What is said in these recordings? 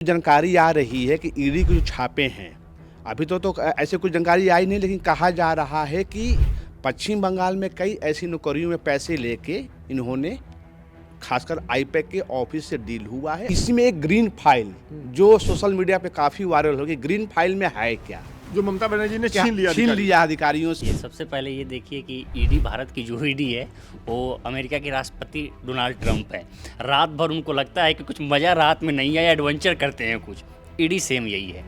जानकारी आ रही है कि ईडी के जो छापे हैं, अभी तो ऐसे कुछ जानकारी आई नहीं, लेकिन कहा जा रहा है कि पश्चिम बंगाल में कई ऐसी नौकरियों में पैसे लेके इन्होंने खासकर आईपैक के ऑफिस से डील हुआ है। इसी में एक ग्रीन फाइल जो सोशल मीडिया पे काफ़ी वायरल हो गई, ग्रीन फाइल में है क्या, जो ममता बनर्जी ने क्या छीन लिया अधिकारियों से। ये सबसे पहले ये देखिए कि ईडी, भारत की जो ईडी है वो अमेरिका के राष्ट्रपति डोनाल्ड ट्रंप है। रात भर उनको लगता है कि कुछ मज़ा रात में नहीं आया, एडवेंचर करते हैं कुछ। ईडी सेम यही है।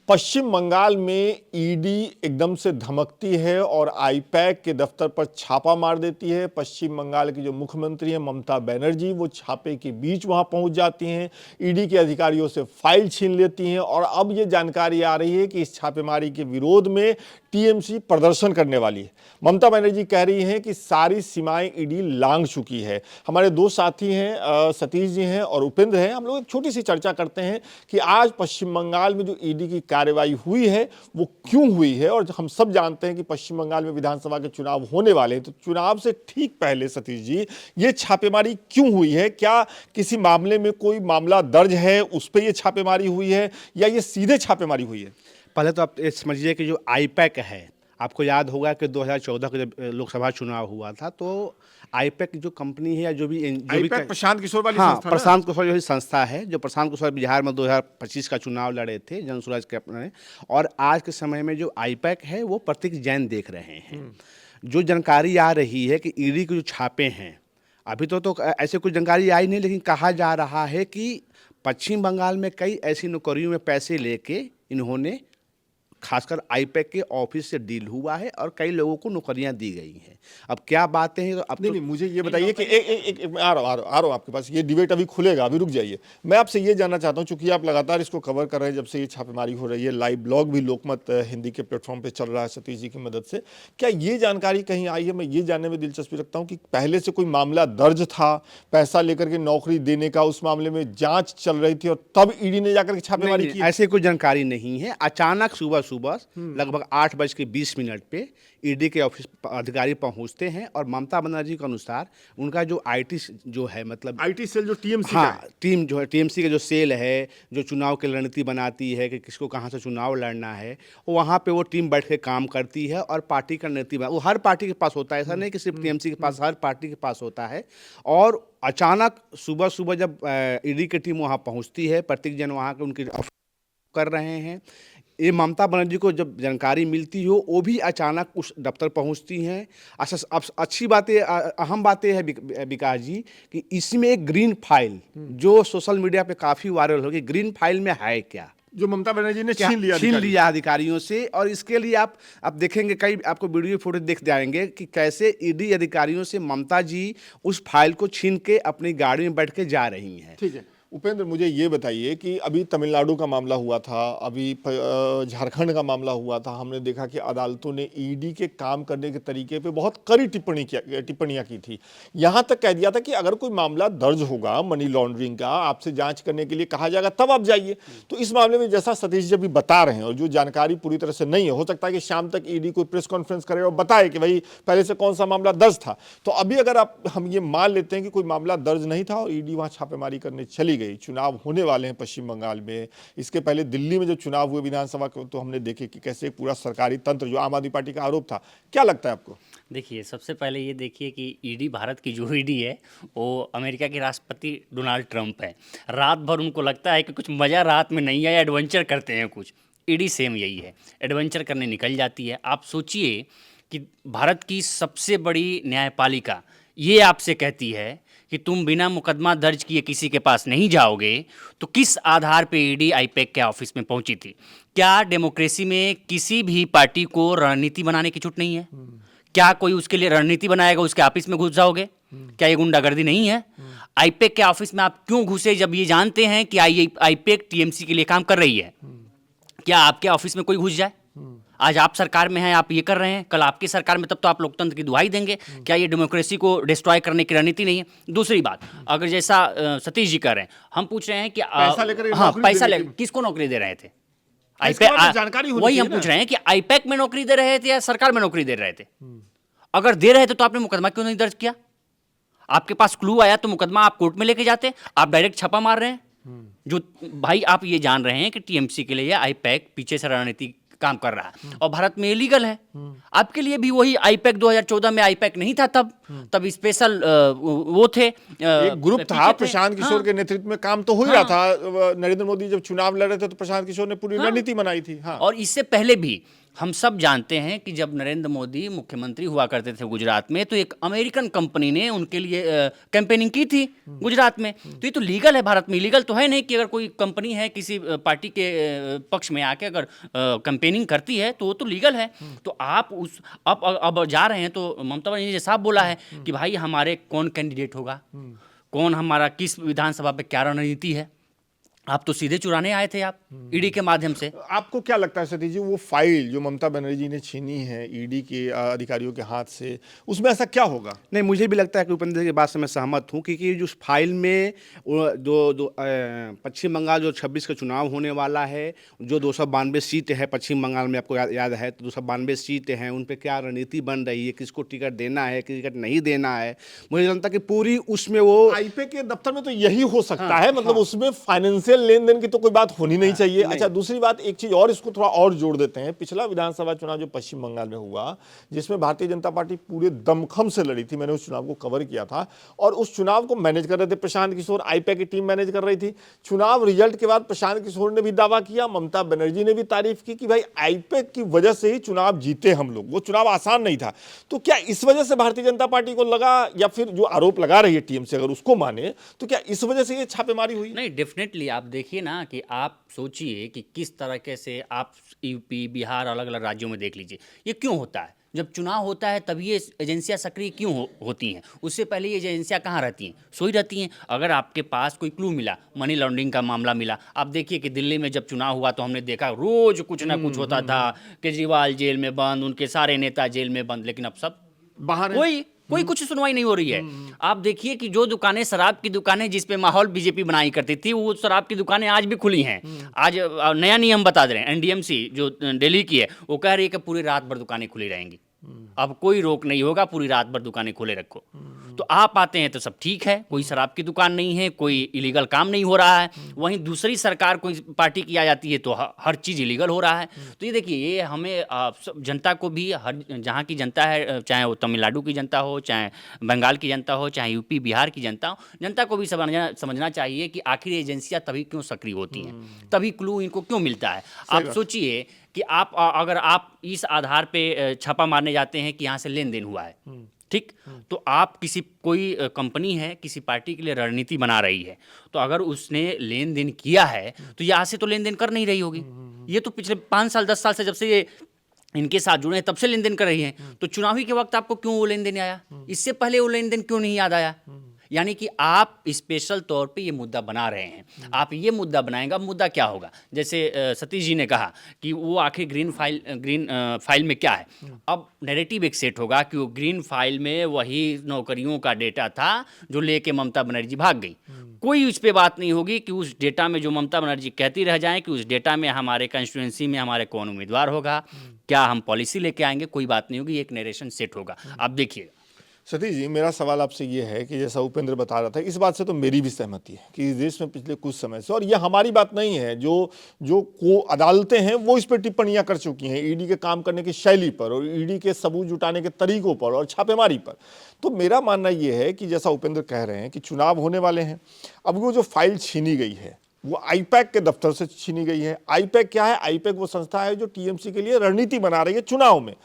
पश्चिम बंगाल में ईडी एकदम से धमकती है और आईपैक के दफ्तर पर छापा मार देती है। पश्चिम बंगाल की जो मुख्यमंत्री हैं ममता बनर्जी, वो छापे के बीच वहां पहुंच जाती हैं, ईडी के अधिकारियों से फाइल छीन लेती हैं और अब ये जानकारी आ रही है कि इस छापेमारी के विरोध में टीएमसी प्रदर्शन करने वाली है। ममता बनर्जी कह रही हैं कि सारी सीमाएं ईडी लांघ चुकी है। हमारे दो साथी हैं, सतीश जी हैं और उपेंद्र हैं। हम लोग एक छोटी सी चर्चा करते हैं कि आज पश्चिम बंगाल में जो ईडी की कार्रवाई हुई है वो क्यों हुई है। और हम सब जानते हैं कि पश्चिम बंगाल में विधानसभा के चुनाव होने वाले हैं, तो चुनाव से ठीक पहले सतीश जी ये छापेमारी क्यों हुई है? क्या किसी मामले में कोई मामला दर्ज है, उस पर यह छापेमारी हुई है या ये सीधे छापेमारी हुई है? पहले तो आप समझिए कि जो आईपैक है, आपको याद होगा कि 2014 का जब लोकसभा चुनाव हुआ था तो आईपैक जो कंपनी है या जो भी आईपैक प्रशांत किशोर वाली हाँ, संस्था, प्रशांत किशोर जो संस्था है, जो प्रशांत किशोर बिहार में 2025 का चुनाव लड़े थे जनसुराज के अपने, और आज के समय में जो आईपैक है वो प्रतीक जैन देख रहे हैं। जो जानकारी आ रही है कि ईडी के जो छापे हैं, अभी तो ऐसे कुछ जानकारी आई नहीं, लेकिन कहा जा रहा है कि पश्चिम बंगाल में कई ऐसी नौकरियों में पैसे लेके इन्होंने खासकर आईपैक के ऑफिस से डील हुआ है और कई लोगों को नौकरियां दी गई हैं। अब क्या बातें हैं, तो अब नहीं, मुझे ये बताइए कि एक आ रहा हूँ आपके पास। ये डिबेट अभी खुलेगा, अभी रुक जाइए। मैं आपसे ये जानना चाहता हूँ, चूंकि आप लगातार इसको कवर कर रहे हैं जब से ये छापेमारी हो रही है, लाइव ब्लॉग भी लोकमत हिंदी के प्लेटफॉर्म पे चल रहा है सतीश जी की मदद से, क्या ये जानकारी कहीं आई है? मैं ये जानने में दिलचस्पी रखता हूँ कि पहले से कोई मामला दर्ज था पैसा लेकर के नौकरी देने का, उस मामले में जांच चल रही थी और तब ईडी ने जाकर के छापेमारी की? ऐसे कोई जानकारी नहीं है। अचानक सुबह सुबह लगभग 8:20 पे ईडी के ऑफिस अधिकारी पहुंचते हैं और ममता बनर्जी के अनुसार उनका जो आईटी जो है, मतलब आईटी सेल जो टीएमसी, हाँ, टीम जो है, टीएमसी का जो सेल है जो चुनाव की रणनीति बनाती है कि किसको कहाँ से चुनाव लड़ना है, वहाँ पे वो टीम बैठ के काम करती है और पार्टी का रणनीति वो हर पार्टी के पास होता है। ऐसा नहीं कि सिर्फ टीएमसी के पास, हर पार्टी के पास होता है। और अचानक सुबह सुबह जब ईडी की टीम वहाँ पहुँचती है, प्रतीक जैन वहाँ के उनके कर रहे हैं, ये ममता बनर्जी को जब जानकारी मिलती हो, वो भी अचानक उस दफ्तर पहुंचती हैं। अच्छा, अच्छी बातें, अहम बातें है विकास जी कि इसमें एक ग्रीन फाइल जो सोशल मीडिया पे काफ़ी वायरल हो गई, ग्रीन फाइल में है क्या, जो ममता बनर्जी ने छीन लिया अधिकारियों से। और इसके लिए आप देखेंगे, कई आपको वीडियो फोटो देख जाएंगे कि कैसे ईडी अधिकारियों से ममता जी उस फाइल को छीन के अपनी गाड़ी में बैठ के जा रही हैं। ठीक है उपेंद्र, मुझे ये बताइए कि अभी तमिलनाडु का मामला हुआ था, अभी झारखंड का मामला हुआ था। हमने देखा कि अदालतों ने ईडी के काम करने के तरीके पे बहुत कड़ी टिप्पणियां की थी। यहां तक कह दिया था कि अगर कोई मामला दर्ज होगा मनी लॉन्ड्रिंग का, आपसे जांच करने के लिए कहा जाएगा, तब आप जाइए। तो इस मामले में जैसा सतीश जी अभी बता रहे हैं और जो जानकारी पूरी तरह से नहीं है, हो सकता है कि शाम तक ईडी कोई प्रेस कॉन्फ्रेंस करे और बताए कि भाई पहले से कौन सा मामला दर्ज था। तो अभी अगर हम ये मान लेते हैं कि कोई मामला दर्ज नहीं था और ईडी वहां छापेमारी करने चली गई, चुनाव होने वाले हैं पश्चिम बंगाल में, इसके पहले दिल्ली में जब चुनाव हुए विधानसभा के, तो हमने देखे कि कैसे पूरा सरकारी तंत्र, जो आम आदमी पार्टी का आरोप था, क्या लगता है आपको? देखिए, सबसे पहले ये देखिए कि ईडी, भारत की जो ईडी है वो अमेरिका के राष्ट्रपति डोनाल्ड ट्रंप है। रात भर उनको लगता है कि कुछ मज़ा रात में नहीं आया, एडवेंचर करते हैं कुछ। ईडी सेम यही है, एडवेंचर करने निकल जाती है। आप सोचिए कि भारत की सबसे बड़ी न्यायपालिका ये आपसे कहती है कि तुम बिना मुकदमा दर्ज किए किसी के पास नहीं जाओगे, तो किस आधार पे ईडी आईपैक के ऑफिस में पहुंची थी? क्या डेमोक्रेसी में किसी भी पार्टी को रणनीति बनाने की छूट नहीं है? क्या कोई उसके लिए रणनीति बनाएगा, उसके ऑफिस में घुस जाओगे? क्या ये गुंडागर्दी नहीं है? आईपैक के ऑफिस में आप क्यों घुसे जब ये जानते हैं कि आईपैक टीएमसी के लिए काम कर रही है? क्या आपके ऑफिस में कोई घुस जाए? आज आप सरकार में हैं, आप ये कर रहे हैं, कल आपकी सरकार में, तब तो आप लोकतंत्र की दुहाई देंगे। क्या ये डेमोक्रेसी को डिस्ट्रॉय करने की रणनीति नहीं है? दूसरी बात, अगर जैसा सतीश जी कर रहे हैं, हम पूछ रहे हैं कि पैसा लेकर किसको नौकरी दे रहे थे? जानकारी वही हम पूछ रहे हैं कि आईपैक में नौकरी दे रहे थे या सरकार में नौकरी दे रहे थे? अगर दे रहे थे तो आपने मुकदमा क्यों नहीं दर्ज किया? आपके पास क्लू आया तो मुकदमा आप कोर्ट में लेके जाते, आप डायरेक्ट छापा मार रहे हैं। जो भाई आप ये जान रहे हैं कि टीएमसी के लिए आईपैक पीछे से रणनीति काम कर रहा है और भारत में इलीगल है। आपके लिए भी वही आईपैक 2014 में आईपैक नहीं था, तब स्पेशल वो थे, एक ग्रुप था पीछे थे। प्रशांत किशोर हाँ। के नेतृत्व में काम तो हो ही रहा था। नरेंद्र मोदी जब चुनाव लड़ रहे थे तो प्रशांत किशोर ने पूरी रणनीति बनाई थी। हाँ, और इससे पहले भी हम सब जानते हैं कि जब नरेंद्र मोदी मुख्यमंत्री हुआ करते थे गुजरात में, तो एक अमेरिकन कंपनी ने उनके लिए कैंपेनिंग की थी गुजरात में। तो ये तो लीगल है, भारत में इलीगल तो है नहीं कि अगर कोई कंपनी है किसी पार्टी के पक्ष में आके अगर कैंपेनिंग करती है तो वो तो लीगल है। तो आप उस अब जा रहे हैं तो ममता बनर्जी ने साफ बोला है कि भाई हमारे कौन कैंडिडेट होगा, कौन हमारा किस विधानसभा पे क्या रणनीति है। आप तो सीधे चुराने आए थे आप ईडी के माध्यम से। आपको क्या लगता है सतीश जी, वो फाइल जो ममता बनर्जी ने छीनी है ईडी के अधिकारियों के हाथ से, उसमें ऐसा क्या होगा? नहीं, मुझे भी लगता है कि उपेंद्र की बात से मैं सहमत हूँ, क्योंकि जो फाइल में जो पश्चिम बंगाल जो 26 का चुनाव होने वाला है, जो 292 सीट है पश्चिम बंगाल में, आपको याद है तो 292 सीट हैं, उन पर क्या रणनीति बन रही है, किसको टिकट देना है, टिकट नहीं देना है, मुझे लगता है कि पूरी उसमें वो आईपैक के दफ्तर में तो यही हो सकता है, मतलब उसमें फाइनेंशियल लेन देन की तो कोई बात होनी नहीं चाहिए। अच्छा, दूसरी बात, एक चीज और इसको थोड़ा और जोड़ देते हैं। पिछला विधानसभा चुनाव जो पश्चिम बंगाल में हुआ, जिसमें भारतीय जनता पार्टी पूरे दमखम से लड़ी थी, मैंने उस चुनाव को कवर किया था, और उस चुनाव को मैनेज कर रहे थे प्रशांत किशोर, आईपैक की टीम मैनेज कर रही थी। चुनाव रिजल्ट के बाद प्रशांत किशोर ने भी दावा किया, ममता बनर्जी ने भी तारीफ की कि भाई आईपैक की वजह से ही चुनाव जीते हम लोग, वो चुनाव आसान नहीं था। तो क्या इस वजह से भारतीय जनता पार्टी को लगा, या फिर जो आरोप लगा रही है टीएमसी अगर उसको माने, तो क्या इस वजह से ये छापेमारी हुई? नहीं, डेफिनेटली आप देखिए ना कि आप सोचिए कि किस तरीके से आप यूपी बिहार अलग अलग राज्यों में देख लीजिए, ये क्यों होता है। जब चुनाव होता है तभी ये एजेंसियां सक्रिय क्यों होती हैं। उससे पहले ये एजेंसियां कहाँ रहती हैं, सोई रहती हैं। अगर आपके पास कोई क्लू मिला, मनी लॉन्ड्रिंग का मामला मिला, आप देखिए कि दिल्ली में जब चुनाव हुआ तो हमने देखा रोज कुछ ना कुछ होता था। केजरीवाल जेल में बंद, उनके सारे नेता जेल में बंद, लेकिन अब सब बाहर कोई कुछ सुनवाई नहीं हो रही है। आप देखिए कि जो दुकानें, शराब की दुकानें जिस पे माहौल बीजेपी बनाई करती थी, वो शराब की दुकानें आज भी खुली हैं। आज नया नियम बता दे रहे हैं, एनडीएमसी जो दिल्ली की है, वो कह रही है कि पूरी रात भर दुकानें खुली रहेंगी, अब कोई रोक नहीं होगा, पूरी रात भर दुकानें खोले रखो। तो आप आते हैं तो सब ठीक है, कोई शराब की दुकान नहीं है, कोई इलीगल काम नहीं हो रहा है। वहीं दूसरी सरकार कोई पार्टी की आ जाती है तो हर चीज़ इलीगल हो रहा है। तो ये देखिए, ये हमें जनता को भी, हर जहाँ की जनता है, चाहे वो तमिलनाडु की जनता हो, चाहे बंगाल की जनता हो, चाहे यूपी बिहार की जनता हो, जनता को भी समझना चाहिए कि आखिर एजेंसियाँ तभी क्यों सक्रिय होती हैं, तभी क्लू इनको क्यों मिलता है। आप सोचिए कि आप अगर आप इस आधार पे छापा मारने जाते हैं कि यहाँ से लेन देन हुआ है, ठीक, तो आप कोई कंपनी है किसी पार्टी के लिए रणनीति बना रही है, तो अगर उसने लेन देन किया है तो यहाँ से तो लेन देन कर नहीं रही होगी। ये तो पिछले 5 साल 10 साल से जब से ये इनके साथ जुड़े हैं तब से लेन देन कर रही हैं। तो चुनावी के वक्त आपको क्यों वो लेन देन आया, इससे पहले वो लेन देन क्यों नहीं याद आया। यानी कि आप स्पेशल तौर पे ये मुद्दा बना रहे हैं। आप ये मुद्दा बनाएंगे, अब मुद्दा क्या होगा, जैसे सतीश जी ने कहा कि वो आखिर ग्रीन फाइल में क्या है। अब नैरेटिव एक सेट होगा कि वो ग्रीन फाइल में वही नौकरियों का डेटा था जो लेके ममता बनर्जी भाग गई। कोई उस पर बात नहीं होगी कि उस डेटा में जो ममता बनर्जी कहती रह जाएं कि उस डेटा में हमारे कंस्टिट्यूंसी में हमारे कौन उम्मीदवार होगा, क्या हम पॉलिसी लेके आएंगे, कोई बात नहीं होगी, एक नरेशन सेट होगा। आप देखिए सतीश जी, मेरा सवाल आपसे ये है कि जैसा उपेंद्र बता रहा था, इस बात से तो मेरी भी सहमति है कि इस देश में पिछले कुछ समय से, और ये हमारी बात नहीं है, जो को अदालतें हैं वो इस पर टिप्पणियां कर चुकी हैं ईडी के काम करने की शैली पर, और ईडी के सबूत जुटाने के तरीकों पर, और छापेमारी पर। तो मेरा मानना ये है कि जैसा उपेंद्र कह रहे हैं कि चुनाव होने वाले हैं, अब वो जो फाइल छीनी गई है वो आईपैक के दफ्तर से छीनी गई है। आईपैक क्या है? आईपैक वो संस्था है जो टीएमसी के लिए रणनीति बना रही है चुनाव में।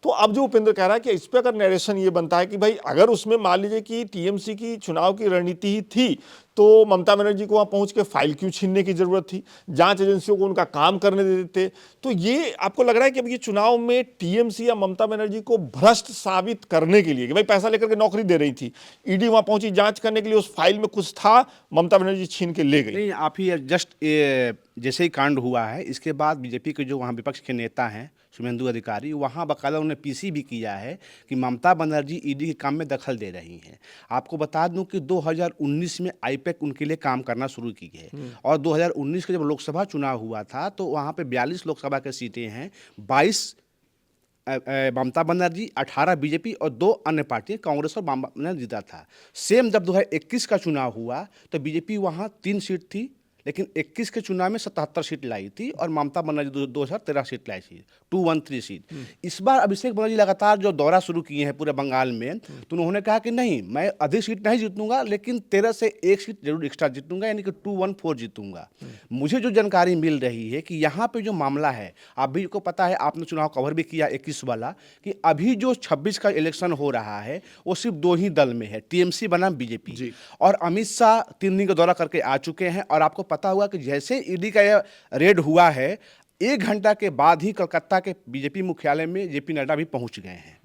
तो अब जो उपेंद्र कह रहा है कि इस पर अगर नरेशन ये बनता है कि भाई अगर उसमें मान लीजिए कि टीएमसी की चुनाव की रणनीति ही थी, तो ममता बनर्जी को वहां पहुंच के फाइल क्यों छीनने की जरूरत थी? जांच एजेंसियों को उनका काम करने दे देते। तो ये आपको लग रहा है कि अब ये चुनाव में टीएमसी या ममता बनर्जी को भ्रष्ट साबित करने के लिए कि भाई पैसा लेकर के नौकरी दे रही थी, ईडी वहां पहुंची जांच करने के लिए, उस फाइल में कुछ था, ममता बनर्जी छीन के ले गई? नहीं, आप ही जस्ट जैसे ही कांड हुआ है, इसके बाद बीजेपी के जो वहाँ विपक्ष के नेता हैं शुभेंदु अधिकारी, वहाँ बाकायदा उन्होंने पीसी भी किया है कि ममता बनर्जी ईडी के काम में दखल दे रही हैं। आपको बता दूं कि 2019 में आईपैक उनके लिए काम करना शुरू की है, और 2019 के जब लोकसभा चुनाव हुआ था तो वहाँ पे 42 लोकसभा की सीटें हैं, 22 ममता बनर्जी, 18 बीजेपी और 2 अन्य पार्टियां, कांग्रेस और वाम ने जीता था। सेम जब 2021 का चुनाव हुआ तो बीजेपी वहां 3 सीट थी, लेकिन 21 के चुनाव में 77 सीट लाई थी और ममता बनर्जी 2013 सीट लाई थी, 213 सीट। इस बार अभिषेक बनर्जी लगातार जो दौरा शुरू किए हैं पूरे बंगाल में, तो उन्होंने कहा कि नहीं, मैं अधिक सीट नहीं जीतूंगा, लेकिन 13 से 1 सीट जरूर एक्स्ट्रा जीतूंगा, यानी कि 214 जीतूंगा। मुझे जो जानकारी मिल रही है कि यहाँ पे जो मामला है, आप भी को पता है, आपने चुनाव कवर भी किया 21 वाला, कि अभी जो 26 का इलेक्शन हो रहा है वो सिर्फ 2 ही दल में है, टीएमसी बनाम बीजेपी। और अमित शाह 3 दिन का दौरा करके आ चुके हैं, और आपको पता हुआ कि जैसे ईडी का यह रेड हुआ है, 1 घंटा के बाद ही कलकत्ता के बीजेपी मुख्यालय में जेपी नड्डा भी पहुंच गए हैं।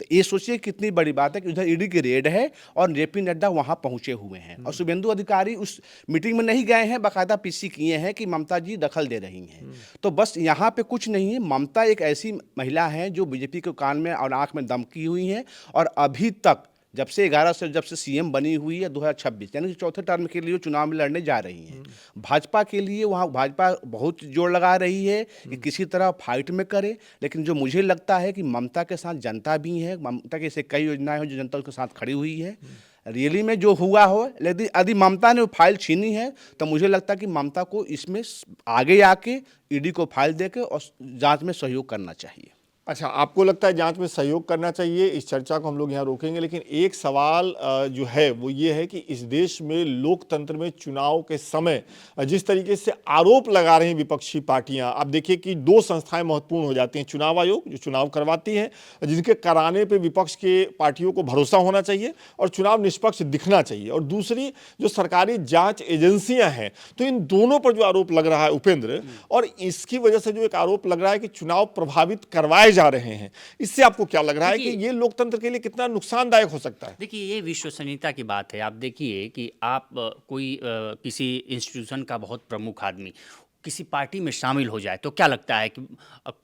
तो ये सोचिए कितनी बड़ी बात है कि उधर ईडी की रेड है और जेपी नड्डा वहां पहुंचे हुए हैं, और शुभेंदु अधिकारी उस मीटिंग में नहीं गए हैं, बाकायदा पीसी किए हैं कि ममता जी दखल दे रही हैं। तो बस यहाँ पे कुछ नहीं है, ममता एक ऐसी महिला है जो बीजेपी के कान में और आंख में दम की हुई है, और अभी तक जब से सीएम बनी हुई है 2026, यानी कि चौथे टर्म के लिए चुनाव में लड़ने जा रही हैं। भाजपा के लिए वहाँ भाजपा बहुत जोर लगा रही है कि किसी तरह फाइट में करे, लेकिन जो मुझे लगता है कि ममता के साथ जनता भी है, ममता के ऐसे कई योजनाएं हैं जो जनता उसके साथ खड़ी हुई है। रियली में जो हुआ हो, लेकिन यदि ममता ने वो फाइल छीनी है तो मुझे लगता है कि ममता को इसमें आगे आके ईडी को फाइल देके और जांच में सहयोग करना चाहिए। अच्छा, आपको लगता है जांच में सहयोग करना चाहिए? इस चर्चा को हम लोग यहाँ रोकेंगे, लेकिन एक सवाल जो है वो ये है कि इस देश में लोकतंत्र में चुनाव के समय जिस तरीके से आरोप लगा रहे हैं विपक्षी पार्टियां, आप देखिए कि 2 संस्थाएं महत्वपूर्ण हो जाती हैं। चुनाव आयोग जो चुनाव करवाती है, जिनके कराने पे विपक्ष के पार्टियों को भरोसा होना चाहिए और चुनाव निष्पक्ष दिखना चाहिए, और दूसरी जो सरकारी जाँच एजेंसियाँ हैं। तो इन दोनों पर जो आरोप लग रहा है उपेंद्र, और इसकी वजह से जो एक आरोप लग रहा है कि चुनाव प्रभावित करवाए जा रहे हैं, इससे आपको क्या लग रहा है कि ये लोकतंत्र के लिए कितना नुकसानदायक हो सकता है? देखिए, ये विश्वसनीयता की बात है। आप देखिए कि आप कोई किसी इंस्टीट्यूशन का बहुत प्रमुख आदमी किसी पार्टी में शामिल हो जाए तो क्या लगता है कि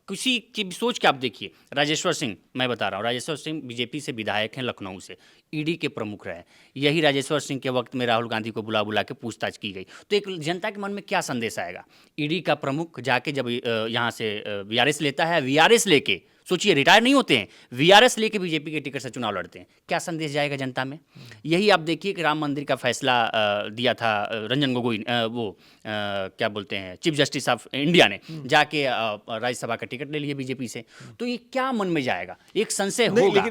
किसी की भी सोच के आप देखिए, राजेश्वर सिंह, मैं बता रहा हूँ, राजेश्वर सिंह बीजेपी से विधायक हैं, लखनऊ से, ईडी के प्रमुख रहे। यही राजेश्वर सिंह के वक्त में राहुल गांधी को बुला बुला के पूछताछ की गई, तो एक जनता के मन में क्या संदेश आएगा? ईडी का प्रमुख जाके जब यहाँ से वीआरएस लेता है, वीआरएस लेके, सोचिए, रिटायर नहीं होते हैं, वीआरएस लेके बीजेपी के टिकट से चुनाव लड़ते हैं, क्या संदेश जाएगा जनता में? यही आप देखिए कि राम मंदिर का फैसला दिया था रंजन गोगोई, क्या बोलते हैं, चीफ जस्टिस ऑफ इंडिया ने, जाके राज्यसभा का टिकट ले लिया बीजेपी से। तो ये क्या मन में जाएगा? एक संशय होगा।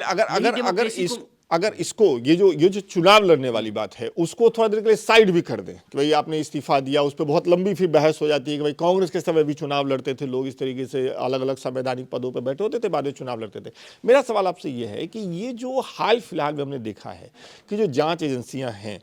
लेकिन अगर इसको ये जो चुनाव लड़ने वाली बात है उसको थोड़ा देर के लिए साइड भी कर दें कि भाई आपने इस्तीफा दिया, उस पर बहुत लंबी फिर बहस हो जाती है कि भाई कांग्रेस के समय भी चुनाव लड़ते थे लोग, इस तरीके से अलग अलग संवैधानिक पदों पर बैठे होते थे, बाद में चुनाव लड़ते थे। मेरा सवाल आपसे ये है कि ये जो हाल फिलहाल में हमने देखा है कि जो जाँच एजेंसियाँ हैं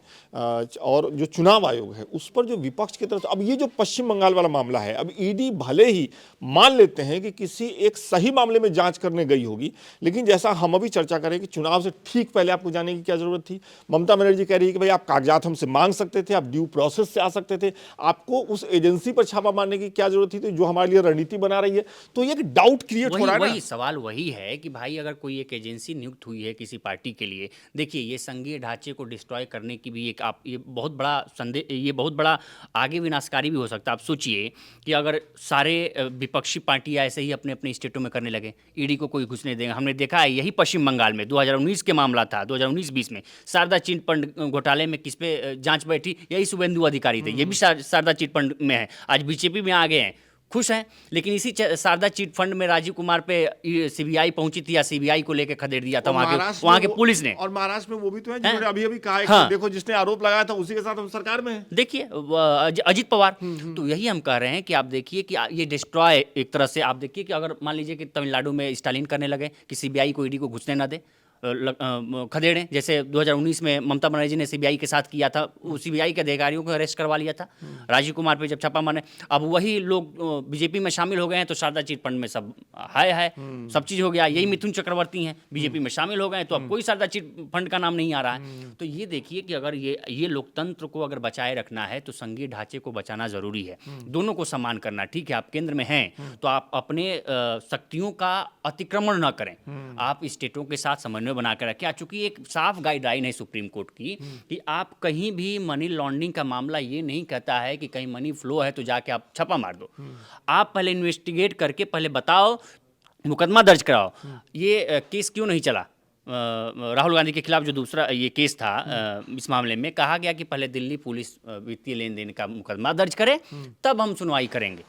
और जो चुनाव आयोग है उस पर जो विपक्ष की तरफ, अब ये जो पश्चिम बंगाल वाला मामला है, अब ईडी भले ही मान लेते हैं कि किसी एक सही मामले में जाँच करने गई होगी, लेकिन जैसा हम अभी चर्चा करें कि चुनाव से ठीक पहले आपको जाने की क्या जरूरत थी? ममता बनर्जी कह रही है कि भाई आप कागजात हमसे मांग सकते थे, आप ड्यू प्रोसेस से आ सकते थे, आपको उस एजेंसी पर छापा मारने की क्या जरूरत थी तो जो हमारे लिए रणनीति बना रही है? तो ये एक डाउट क्रिएट हो रहा है। वही सवाल वही है कि भाई अगर कोई एक एजेंसी नियुक्त हुई है किसी पार्टी के लिए, देखिए ये संघीय ढांचे को डिस्ट्रॉय करने की भी एक आप ये बहुत बड़ा संदेश, ये बहुत बड़ा आगे विनाशकारी भी हो सकता है। आप सोचिए कि अगर सारे विपक्षी पार्टियां ऐसे ही अपने अपने स्टेटों में करने लगे, ईडी को कोई घुसने देगा। हमने देखा है यही पश्चिम बंगाल में 2019 के मामला था, 2019-20 में शारदा चिट फंड घोटाले में किस पे जांच बैठी? यही शुभेंदु अधिकारी थे, ये भी शारदा चिट फंड में है, आज बीजेपी में आ गए हैं, खुश हैं। लेकिन इसी शारदा चिट फंड में राजीव कुमार पे सीबीआई पहुंची थी, या सीबीआई को लेकर खदेड़ दिया था वहां के पुलिस ने। और महाराष्ट्र में वो भी तो है जिन्होंने अभी कहा है कि देखो जिसने आरोप लगाया था उसी के साथ हम सरकार में हैं। देखिए अजित पवार। तो यही हम कह रहे हैं कि आप देखिए कि ये डिस्ट्रॉय एक तरह से, आप देखिए कि अगर मान लीजिए कि तमिलनाडु में स्टालिन करने लगे कि सीबीआई को ईडी को घुसने ना दे, खदेड़ें, जैसे 2019 में ममता बनर्जी ने सीबीआई के साथ किया था, सीबीआई के अधिकारियों को अरेस्ट करवा लिया था राजीव कुमार पे जब छापा मारने। अब वही लोग बीजेपी में शामिल हो गए हैं तो शारदा चिट फंड में सब है सब चीज़ हो गया। यही मिथुन चक्रवर्ती हैं, बीजेपी में शामिल हो गए तो अब कोई शारदा चिट फंड का नाम नहीं आ रहा है। तो ये देखिए कि अगर ये लोकतंत्र को अगर बचाए रखना है तो संघीय ढांचे को बचाना जरूरी है, दोनों को सम्मान करना। ठीक है, आप केंद्र में हैं तो आप अपने शक्तियों का अतिक्रमण न करें, आप स्टेटों के साथ समन्वय बनाकर रखें। चूंकि एक साफ गाइडलाइन है सुप्रीम कोर्ट की कि आप कहीं भी मनी लॉन्ड्रिंग का मामला ये नहीं कहता है कि कहीं मनी फ्लो है तो जाके आप छापा मार दो। आप पहले इन्वेस्टिगेट करके पहले बताओ मुकदमा दर्ज कराओ। ये केस क्यों नहीं चला? राहुल गांधी के खिलाफ जो दूसरा ये केस था, इस मामले में कहा गया कि पहले दिल्ली पुलिस वित्तीय लेन देन का मुकदमा दर्ज करे, तब हम सुनवाई करेंगे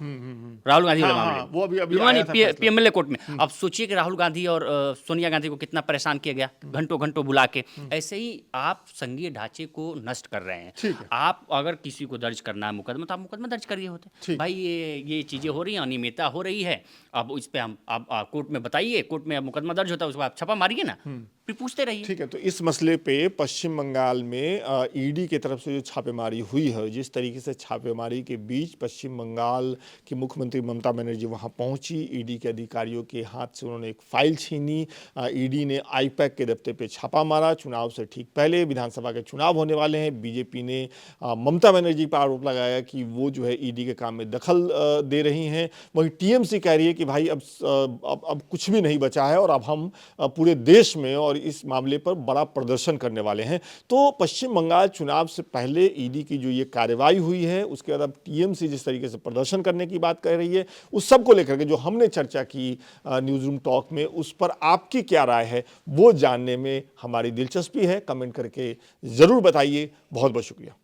राहुल गांधी वाले मामले में। वो अभी भिलवानी पीएमएलए कोर्ट में। अब सोचिए कि राहुल गांधी और सोनिया गांधी को कितना परेशान किया गया, घंटों घंटों बुला के। ऐसे ही आप संघीय ढांचे को नष्ट कर रहे हैं। आप अगर किसी को दर्ज करना है मुकदमा, तो आप मुकदमा दर्ज करिए होते। भाई ये चीजें हो रही हैं, अनियमितता हो रही है, अब इस पे हम आप कोर्ट में बताइए, कोर्ट में मुकदमा दर्ज होता है, उसको आप छापा मारिए ना, फिर पूछते रहिए। ठीक है, तो इस मसले पे पश्चिम बंगाल में ईडी की तरफ से जो छापेमारी हुई है, जिस तरीके से छापेमारी के बीच पश्चिम बंगाल की मुख्यमंत्री ममता बनर्जी वहां पहुंची, ईडी के अधिकारियों के हाथ से उन्होंने एक फाइल छीनी, ईडी ने आईपैक के दफ्तर पे छापा मारा। चुनाव से ठीक पहले विधानसभा के चुनाव होने वाले हैं। बीजेपी ने ममता बनर्जी पर आरोप लगाया कि वो जो है ईडी के काम में दखल दे रही हैं। वहीं टीएमसी कह रही है कि भाई अब कुछ भी नहीं बचा है और अब हम पूरे देश में और इस मामले पर बड़ा प्रदर्शन करने वाले हैं। तो पश्चिम बंगाल चुनाव से पहले ईडी की जो ये कार्रवाई हुई है, उसके बाद अब टीएमसी जिस तरीके से प्रदर्शन करने की बात कर रही है, उस सब को लेकर के जो हमने चर्चा की न्यूज़ रूम टॉक में, उस पर आपकी क्या राय है वो जानने में हमारी दिलचस्पी है। कमेंट करके ज़रूर बताइए। बहुत बहुत शुक्रिया।